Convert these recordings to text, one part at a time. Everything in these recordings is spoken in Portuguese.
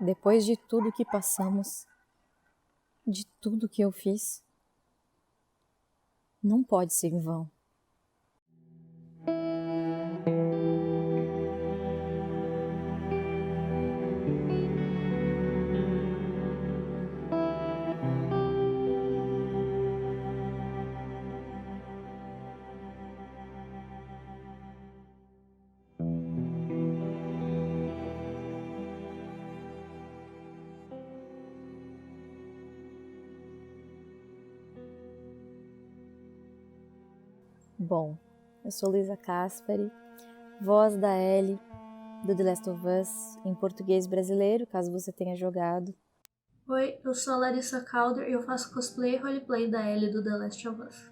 Depois de tudo que passamos, de tudo que eu fiz, não pode ser em vão. Bom, eu sou Luísa Caspari, voz da Ellie do The Last of Us em português brasileiro, caso você tenha jogado. Oi, eu sou a Larissa Calder e eu faço cosplay e roleplay da Ellie do The Last of Us.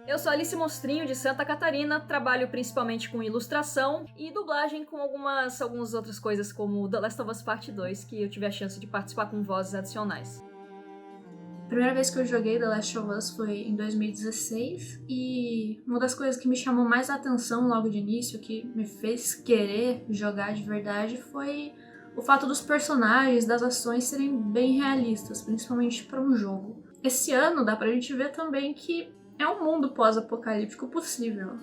Eu sou Alice Monstrinho, de Santa Catarina, trabalho principalmente com ilustração e dublagem com algumas outras coisas, como The Last of Us Part 2, que eu tive a chance de participar com vozes adicionais. A primeira vez que eu joguei The Last of Us foi em 2016 e uma das coisas que me chamou mais a atenção logo de início, que me fez querer jogar de verdade, foi o fato dos personagens, das ações serem bem realistas, principalmente para um jogo. Esse ano dá pra gente ver também que é um mundo pós-apocalíptico possível.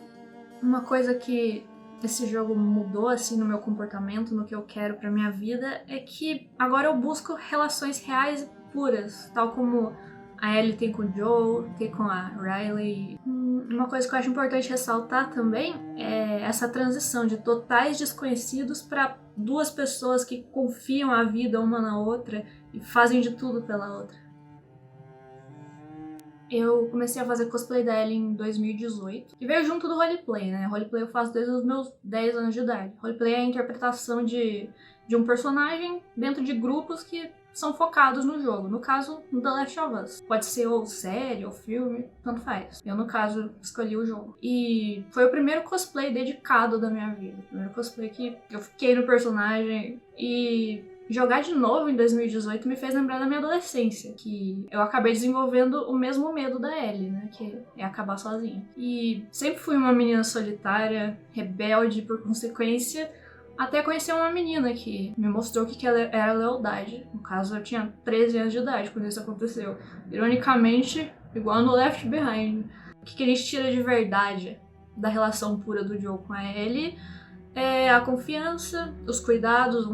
Uma coisa que esse jogo mudou assim no meu comportamento, no que eu quero pra minha vida, é que agora eu busco relações reais e puras, tal como a Ellie tem com o Joel, tem com a Riley. Uma coisa que eu acho importante ressaltar também é essa transição de totais desconhecidos para duas pessoas que confiam a vida uma na outra e fazem de tudo pela outra. Eu comecei a fazer cosplay da Ellie em 2018, que veio junto do roleplay, né? Roleplay eu faço desde os meus 10 anos de idade. Roleplay é a interpretação de um personagem dentro de grupos que são focados no jogo. No caso, no The Last of Us. Pode ser ou série, ou filme, tanto faz. Eu, no caso, escolhi o jogo. E foi o primeiro cosplay dedicado da minha vida. O primeiro cosplay que eu fiquei no personagem e jogar de novo em 2018 me fez lembrar da minha adolescência, que eu acabei desenvolvendo o mesmo medo da Ellie, né, que é acabar sozinha. E sempre fui uma menina solitária, rebelde por consequência, até conhecer uma menina que me mostrou o que era lealdade. No caso, eu tinha 13 anos de idade quando isso aconteceu. Ironicamente, igual no Left Behind. O que a gente tira de verdade da relação pura do Joe com a Ellie é a confiança, os cuidados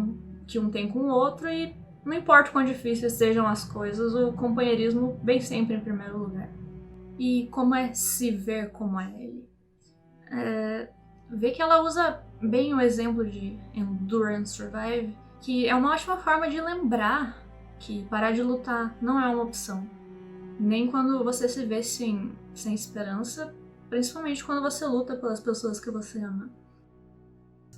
que um tem com o outro e não importa o quão difíceis sejam as coisas, o companheirismo vem sempre em primeiro lugar. E como é se ver como a Ellie? Ver que ela usa bem o exemplo de Endure and Survive, que é uma ótima forma de lembrar que parar de lutar não é uma opção. Nem quando você se vê sem esperança, principalmente quando você luta pelas pessoas que você ama.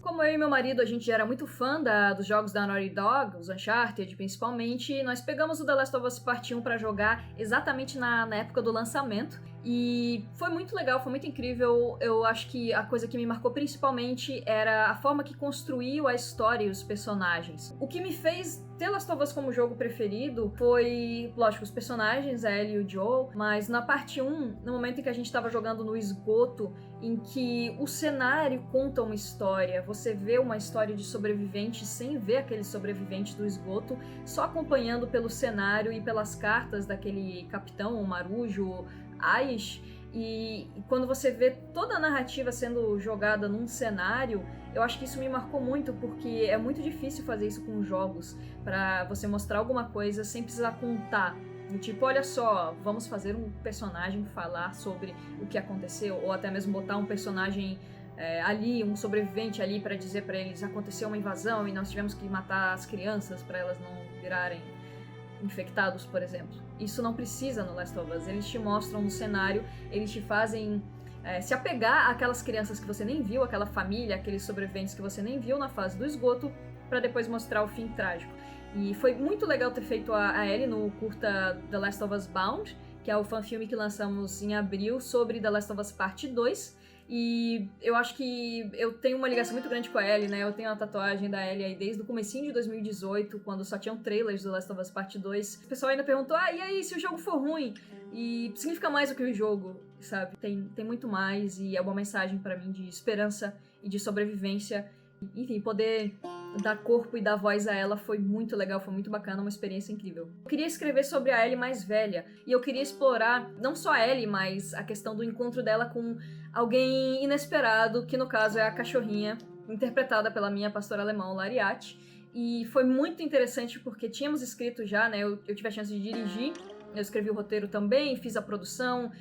Como eu e meu marido, a gente já era muito fã dos jogos da Naughty Dog, os Uncharted principalmente, nós pegamos o The Last of Us Part 1 pra jogar exatamente na época do lançamento. E foi muito legal, foi muito incrível. Eu acho que a coisa que me marcou principalmente era a forma que construiu a história e os personagens. O que me fez ter Last of Us como jogo preferido foi, lógico, os personagens, a Ellie e o Joel, mas na parte 1, no momento em que a gente tava jogando no esgoto, em que o cenário conta uma história, você vê uma história de sobreviventes sem ver aqueles sobreviventes do esgoto, só acompanhando pelo cenário e pelas cartas daquele capitão, o Marujo, Aish, e quando você vê toda a narrativa sendo jogada num cenário, eu acho que isso me marcou muito, porque é muito difícil fazer isso com jogos, pra você mostrar alguma coisa sem precisar contar. Do tipo, olha só, vamos fazer um personagem falar sobre o que aconteceu, ou até mesmo botar um personagem ali, um sobrevivente ali pra dizer pra eles, aconteceu uma invasão e nós tivemos que matar as crianças pra elas não virarem infectados, por exemplo. Isso não precisa no Last of Us. Eles te mostram no cenário, eles te fazem se apegar àquelas crianças que você nem viu, aquela família, aqueles sobreviventes que você nem viu na fase do esgoto, pra depois mostrar o fim trágico. E foi muito legal ter feito a Ellie no curta The Last of Us Bound, que é o fanfilme que lançamos em abril sobre The Last of Us Parte 2. E eu acho que eu tenho uma ligação muito grande com a Ellie, né? Eu tenho a tatuagem da Ellie aí desde o comecinho de 2018, quando só tinham trailers do Last of Us Parte 2. O pessoal ainda perguntou, e aí, se o jogo for ruim? E significa mais do que o jogo, sabe? Tem muito mais e é uma mensagem pra mim de esperança e de sobrevivência. Enfim, poder dar corpo e dar voz a ela foi muito legal, foi muito bacana, uma experiência incrível. Eu queria escrever sobre a Ellie mais velha, e eu queria explorar não só a Ellie, mas a questão do encontro dela com alguém inesperado, que no caso é a cachorrinha, interpretada pela minha pastora alemã, Lariat. E foi muito interessante porque tínhamos escrito já, né, eu tive a chance de dirigir, eu escrevi o roteiro também, fiz a produção,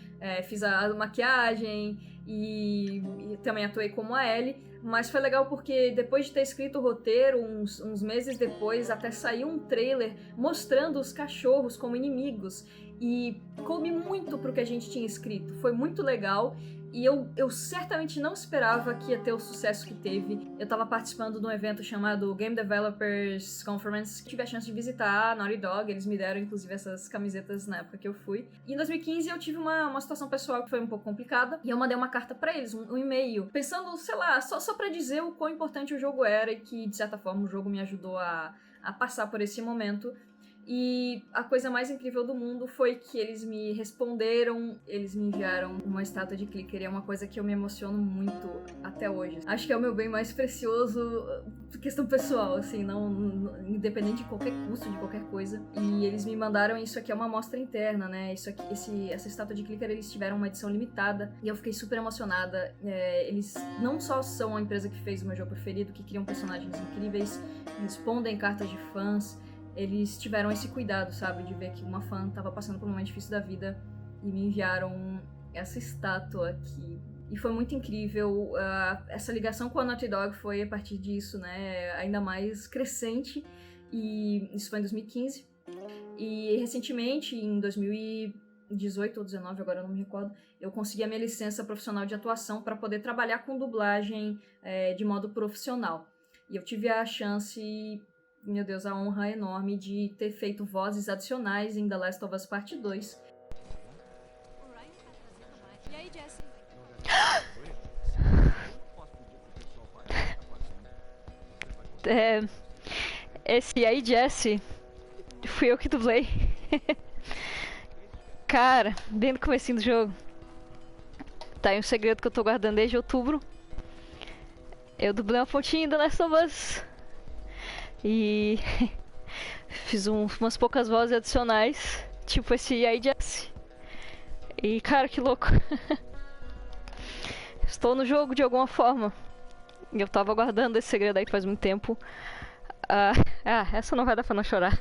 fiz a maquiagem e também atuei como a Ellie. Mas foi legal porque depois de ter escrito o roteiro, uns meses depois, até saiu um trailer mostrando os cachorros como inimigos. E coube muito pro que a gente tinha escrito. Foi muito legal. E eu certamente não esperava que ia ter o sucesso que teve. Eu tava participando de um evento chamado Game Developers Conference. Tive a chance de visitar a Naughty Dog. Eles me deram, inclusive, essas camisetas na época que eu fui. E em 2015 eu tive uma situação pessoal que foi um pouco complicada. E eu mandei uma carta pra eles, um e-mail. Pensando, sei lá, só pra dizer o quão importante o jogo era. E que, de certa forma, o jogo me ajudou a passar por esse momento. E a coisa mais incrível do mundo foi que eles me responderam, eles me enviaram uma estátua de clicker, e é uma coisa que eu me emociono muito até hoje. Acho que é o meu bem mais precioso, questão pessoal, assim, não independente de qualquer custo, de qualquer coisa. E eles me mandaram, isso aqui é uma amostra interna, né? Isso aqui, essa estátua de clicker, eles tiveram uma edição limitada e eu fiquei super emocionada. Eles não só são a empresa que fez o meu jogo preferido, que criam personagens incríveis, respondem cartas de fãs. Eles tiveram esse cuidado, sabe, de ver que uma fã tava passando por um momento difícil da vida e me enviaram essa estátua aqui. E foi muito incrível. Essa ligação com a Naughty Dog foi a partir disso, né, ainda mais crescente. E isso foi em 2015. E recentemente, em 2018 ou 2019, agora eu não me recordo, eu consegui a minha licença profissional de atuação para poder trabalhar com dublagem de modo profissional. E eu tive a chance, meu Deus, a honra enorme de ter feito vozes adicionais em The Last of Us Part 2. E aí, Jesse? Esse aí, Jesse, fui eu que dublei. Cara, bem no comecinho do jogo. Tá aí um segredo que eu tô guardando desde outubro. Eu dublei uma pontinha em The Last of Us. E fiz umas poucas vozes adicionais, tipo esse aí, Jesse. E cara, que louco. Estou no jogo de alguma forma. E eu tava guardando esse segredo aí faz muito tempo. Essa não vai dar pra não chorar.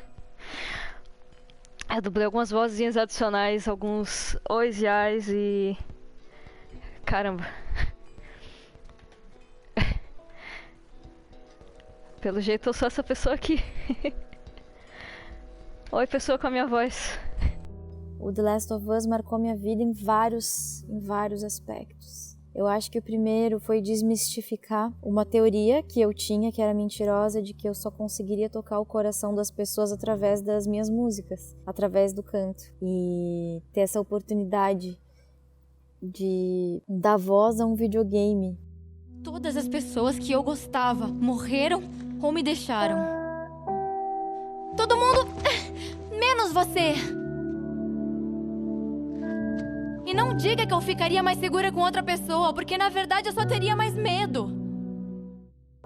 Eu dublei algumas vozinhas adicionais, alguns ois e ais e... Caramba. Pelo jeito eu sou essa pessoa aqui. Oi, pessoa com a minha voz. O The Last of Us marcou minha vida em vários aspectos. Eu acho que o primeiro foi desmistificar uma teoria que eu tinha, que era mentirosa, de que eu só conseguiria tocar o coração das pessoas através das minhas músicas, através do canto. E ter essa oportunidade de dar voz a um videogame. Todas as pessoas que eu gostava morreram ou me deixaram. Todo mundo, menos você. E não diga que eu ficaria mais segura com outra pessoa, porque na verdade eu só teria mais medo.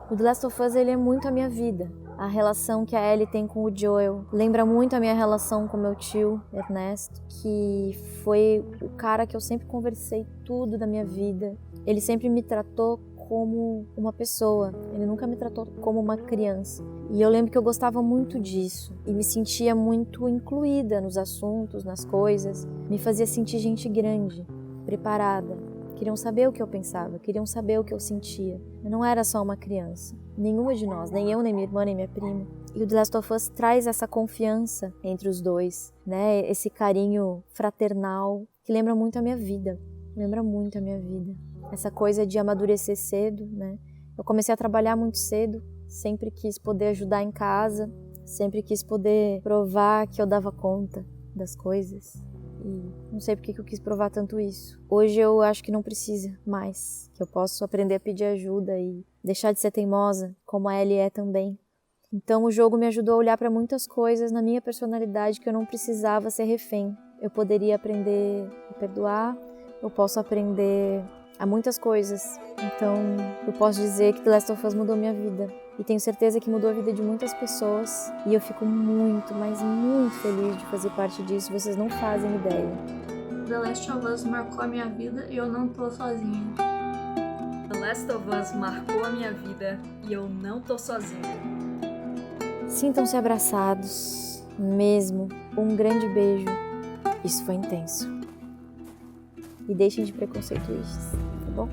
O The Last of Us, ele é muito a minha vida. A relação que a Ellie tem com o Joel lembra muito a minha relação com meu tio, Ernesto, que foi o cara que eu sempre conversei tudo da minha vida. Ele sempre me tratou como uma pessoa, ele nunca me tratou como uma criança. E eu lembro que eu gostava muito disso e me sentia muito incluída nos assuntos, nas coisas. Me fazia sentir gente grande, preparada. Queriam saber o que eu pensava, queriam saber o que eu sentia. Eu não era só uma criança, nenhuma de nós, nem eu, nem minha irmã, nem minha prima. E o The Last of Us traz essa confiança entre os dois, né? Esse carinho fraternal que lembra muito a minha vida, lembra muito a minha vida. Essa coisa de amadurecer cedo, né? Eu comecei a trabalhar muito cedo, sempre quis poder ajudar em casa, sempre quis poder provar que eu dava conta das coisas. E não sei por que eu quis provar tanto isso. Hoje eu acho que não precisa mais, que eu posso aprender a pedir ajuda e deixar de ser teimosa, como a Ellie é também. Então o jogo me ajudou a olhar para muitas coisas na minha personalidade que eu não precisava ser refém. Eu poderia aprender a perdoar, eu posso aprender a muitas coisas. Então eu posso dizer que The Last of Us mudou minha vida. e tenho certeza que mudou a vida de muitas pessoas e eu fico muito, mas muito feliz de fazer parte disso, vocês não fazem ideia. The Last of Us marcou a minha vida e eu não tô sozinha. The Last of Us marcou a minha vida e eu não tô sozinha. Sintam-se abraçados, mesmo, um grande beijo, isso foi intenso. E deixem de preconceituistas, tá bom?